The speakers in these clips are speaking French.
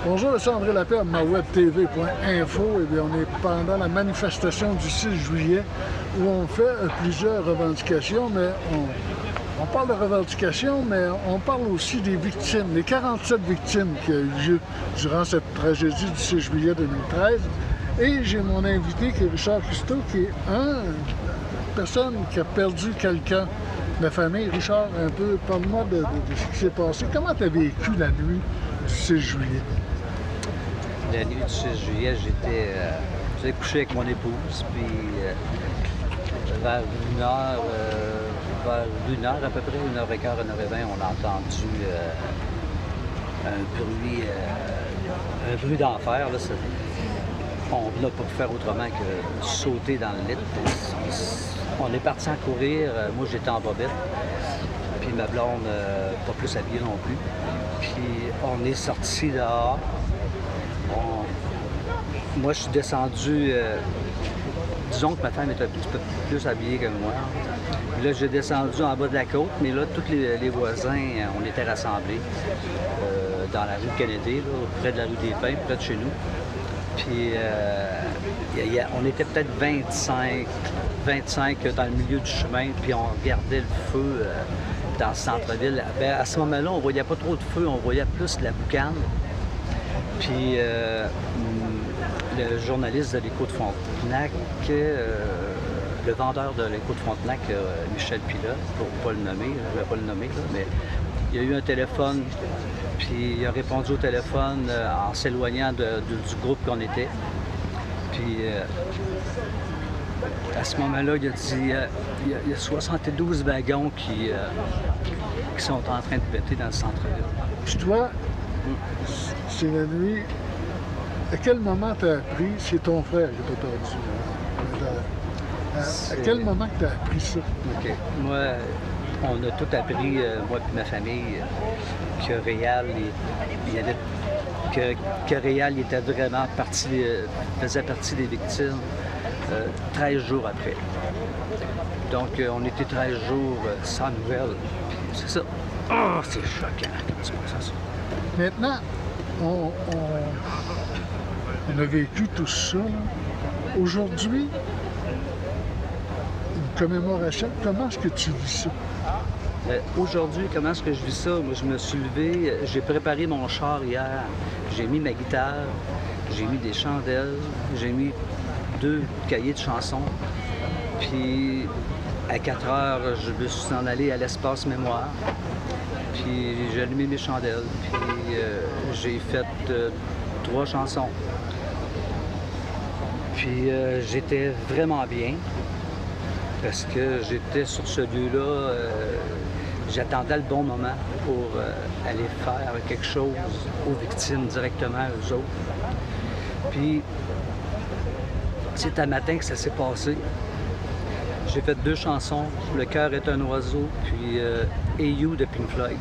Bonjour, c'est André Lapierre à mawebtv.info. Eh bien, on est pendant la manifestation du 6 juillet où on fait plusieurs revendications, mais on parle de revendications, mais on parle aussi des victimes, les 47 victimes qui ont eu lieu durant cette tragédie du 6 juillet 2013. Et j'ai mon invité qui est Richard Christo, qui est une personne qui a perdu quelqu'un de la famille. Richard, un peu, parle-moi de ce qui s'est passé. Comment tu as vécu la nuit du 6 juillet? La nuit du 6 juillet, j'étais couché avec mon épouse, puis vers 1h à peu près, 1h15, 1h20, on a entendu un bruit d'enfer. On n'a pas pu faire autrement que sauter dans le lit. On est parti en courir, moi j'étais en bobette, puis ma blonde pas plus habillée non plus. Puis on est sorti dehors. Moi, je suis descendu, disons que ma femme est un petit peu plus habillée que moi. Là, j'ai descendu en bas de la côte, mais là, tous les voisins, on était rassemblés dans la rue Kennedy, là, près de la rue des Pins, près de chez nous. Puis, on était peut-être 25 dans le milieu du chemin, puis on regardait le feu dans le centre-ville. Bien, à ce moment-là, on voyait pas trop de feu, on voyait plus de la boucane. Puis le journaliste de l'Écho de Frontenac, le vendeur de l'Écho de Frontenac, Michel Pilote, pour ne pas le nommer, je ne vais pas le nommer, là, mais il y a eu un téléphone, puis il a répondu au téléphone en s'éloignant du groupe qu'on était. Puis à ce moment-là, il a dit il y a 72 wagons qui sont en train de péter dans le centre-ville. Puis toi, c'est la nuit. À quel moment tu as appris? C'est ton frère qui t'a perdu. À quel moment tu as appris ça? OK. Moi, on a tout appris, moi et ma famille, que Réal, Réal était vraiment faisait partie des victimes 13 jours après. Donc, on était 13 jours sans nouvelles. C'est ça. Oh, c'est choquant quand tu penses à ça. Maintenant, on a vécu tout ça. Aujourd'hui, une commémoration, comment est-ce que tu vis ça? Aujourd'hui, comment est-ce que je vis ça? Moi, je me suis levé, j'ai préparé mon char hier, j'ai mis ma guitare, j'ai mis des chandelles, j'ai mis 2 cahiers de chansons, puis à 4 heures, je me suis en allé à l'espace mémoire, puis j'ai allumé mes chandelles, puis j'ai fait 3 chansons. Puis j'étais vraiment bien, parce que j'étais sur ce lieu-là, j'attendais le bon moment pour aller faire quelque chose aux victimes directement, eux autres. Puis c'est un matin que ça s'est passé. J'ai fait 2 chansons, Le cœur est un oiseau, puis Hey You de Pink Floyd.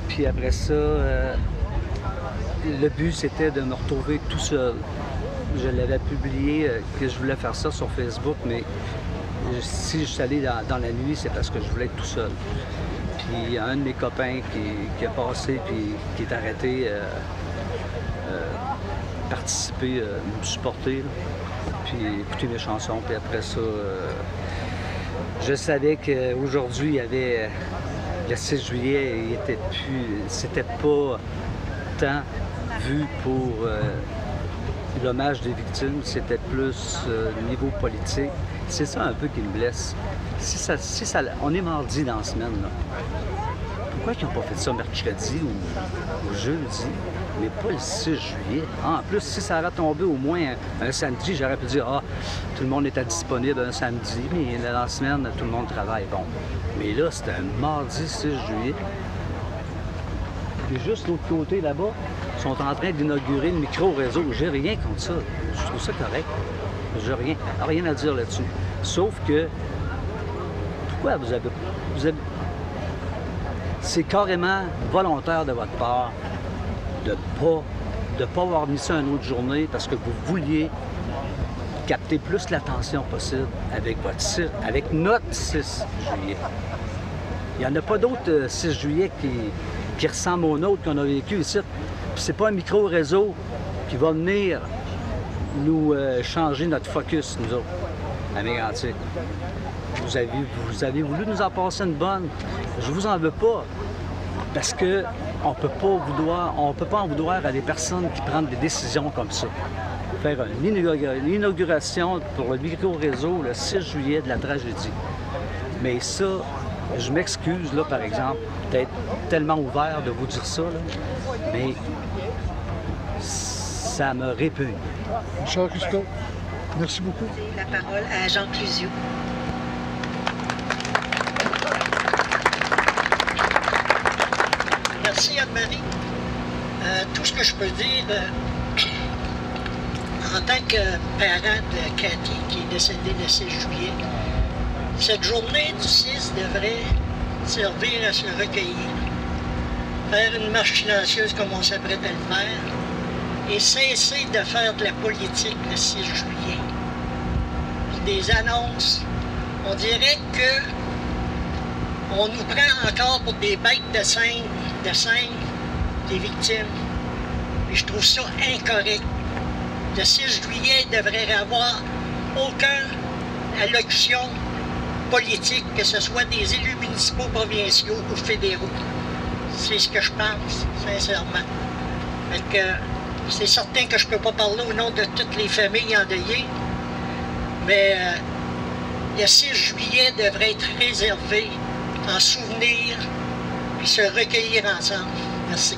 Puis après ça, le but c'était de me retrouver tout seul. Je l'avais publié que je voulais faire ça sur Facebook, mais si je suis allé dans la nuit, c'est parce que je voulais être tout seul. Puis il y a un de mes copains qui a passé, puis qui est arrêté, participer, me supporter, là, puis écouter mes chansons. Puis après ça, je savais qu'aujourd'hui, il y avait le 6 juillet, il était plus, c'était pas tant vu pour l'hommage des victimes, c'était plus niveau politique. C'est ça un peu qui me blesse. On est mardi dans la semaine, là. Pourquoi ils n'ont pas fait ça mercredi ou jeudi, mais pas le 6 juillet? En plus, si ça avait tombé au moins un samedi, j'aurais pu dire « Ah, tout le monde était disponible un samedi, mais dans la semaine, tout le monde travaille. » Bon. Mais là, c'était un mardi 6 juillet. Puis juste l'autre côté, là-bas, ils sont en train d'inaugurer le micro-réseau. J'ai rien contre ça. Je trouve ça correct. J'ai rien à dire là-dessus. Sauf que, pourquoi vous avez... C'est carrément volontaire de votre part de pas avoir mis ça une autre journée parce que vous vouliez capter plus l'attention possible avec notre 6 juillet. Il n'y en a pas d'autres 6 juillet qui ressemblent aux nôtres qu'on a vécu ici. c'est pas un micro-réseau qui va venir nous changer notre focus, nous autres, à Mégantic. Vous avez voulu nous en passer une bonne. Je vous en veux pas. Parce que on peut pas en vouloir à des personnes qui prennent des décisions comme ça. Faire l'inauguration pour le micro-réseau le 6 juillet de la tragédie. Mais ça, je m'excuse, là, par exemple, d'être tellement ouvert de vous dire ça, là, mais ça me répugne. Richard Cusco, merci beaucoup. La parole à Jean Clusio. Merci Anne-Marie. Tout ce que je peux dire en tant que parent de Cathy qui est décédée le 6 juillet, cette journée du 6 devrait servir à se recueillir, faire une marche silencieuse comme on s'apprête à le faire et cesser de faire de la politique le 6 juillet. Puis des annonces, on dirait que on nous prend encore pour des bêtes de scène des victimes. Et je trouve ça incorrect. Le 6 juillet il devrait avoir aucune allocution politique, que ce soit des élus municipaux, provinciaux ou fédéraux. C'est ce que je pense, sincèrement. C'est certain que je ne peux pas parler au nom de toutes les familles endeuillées, mais le 6 juillet devrait être réservé en souvenir puis se recueillir ensemble. Merci.